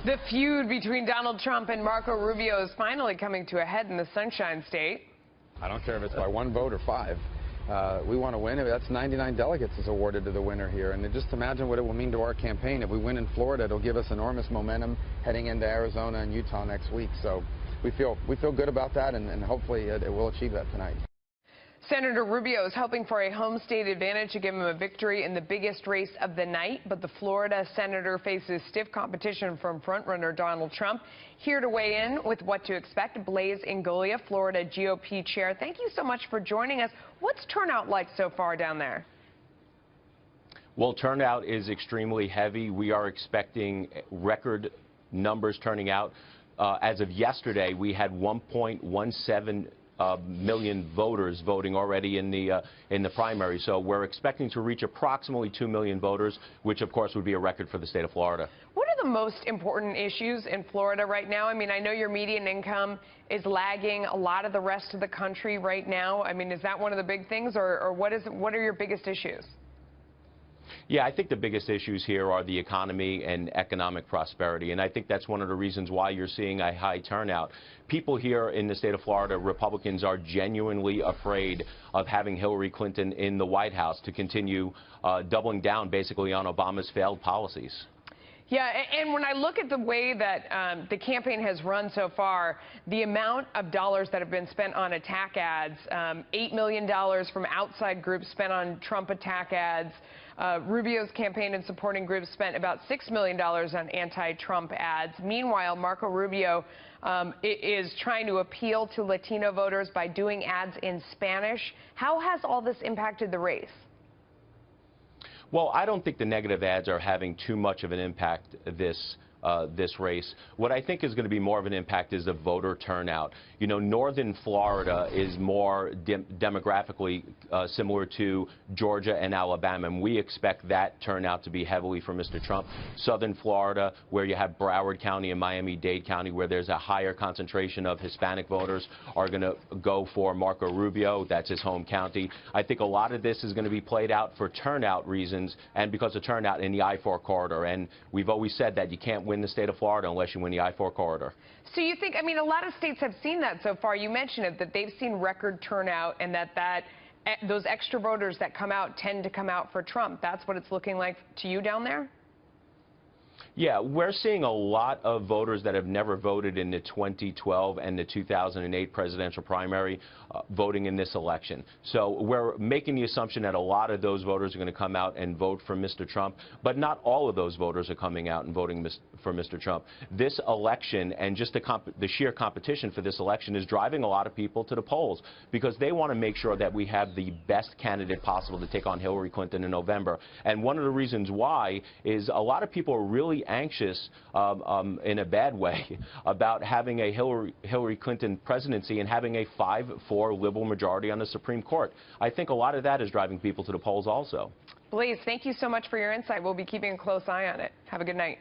The feud between Donald Trump and Marco Rubio is finally coming to a head in the Sunshine State. I don't care if it's by one vote or five. We want to win. That's 99 delegates is awarded to the winner here. And just imagine what it will mean to our campaign. If we win in Florida, it'll give us enormous momentum heading into Arizona and Utah next week. So we feel good about that, and hopefully it will achieve that tonight. Senator Rubio is hoping for a home state advantage to give him a victory in the biggest race of the night, but the Florida senator faces stiff competition from frontrunner Donald Trump. Here to weigh in with what to expect, Blaise, Ingoglia, Florida GOP chair. Thank you so much for joining us. What's turnout like so far down there? Well, turnout is extremely heavy. We are expecting record numbers turning out. As of yesterday, we had 1.17 million voters voting already in the primary. So we're expecting to reach approximately 2 million voters, which of course would be a record for the state of Florida. What are the most important issues in Florida right now? I mean, I know your median income is lagging a lot of the rest of the country right now. I mean, is that one of the big things, or what are your biggest issues? Yeah, I think the biggest issues here are the economy and economic prosperity, and I think that's one of the reasons why you're seeing a high turnout. People here in the state of Florida, Republicans, are genuinely afraid of having Hillary Clinton in the White House to continue doubling down basically on Obama's failed policies. Yeah, and when I look at the way that the campaign has run so far, the amount of dollars that have been spent on attack ads, $8 million from outside groups spent on Trump attack ads. Rubio's campaign and supporting groups spent about $6 million on anti-Trump ads. Meanwhile, Marco Rubio is trying to appeal to Latino voters by doing ads in Spanish. How has all this impacted the race? Well, I don't think the negative ads are having too much of an impact this race. What I think is going to be more of an impact is the voter turnout. You know, northern Florida is more demographically similar to Georgia and Alabama, and we expect that turnout to be heavily for Mr. Trump. Southern Florida, where you have Broward County and Miami-Dade County, where there's a higher concentration of Hispanic voters, are going to go for Marco Rubio. That's his home county. I think a lot of this is going to be played out for turnout reasons and because of turnout in the I-4 corridor. And we've always said that you can't win the state of Florida unless you win the I-4 corridor. So you think, I mean, a lot of states have seen that so far. You mentioned it, that they've seen record turnout, and that those extra voters that come out tend to come out for Trump. That's what it's looking like to you down there? Yeah, we're seeing a lot of voters that have never voted in the 2012 and the 2008 presidential primary voting in this election. So we're making the assumption that a lot of those voters are going to come out and vote for Mr. Trump, but not all of those voters are coming out and voting for Mr. Trump. This election and just the sheer competition for this election is driving a lot of people to the polls because they want to make sure that we have the best candidate possible to take on Hillary Clinton in November. And one of the reasons why is a lot of people are really anxious in a bad way about having a Hillary Clinton presidency and having a 5-4 liberal majority on the Supreme Court. I think a lot of that is driving people to the polls also. Blaise, thank you so much for your insight. We'll be keeping a close eye on it. Have a good night.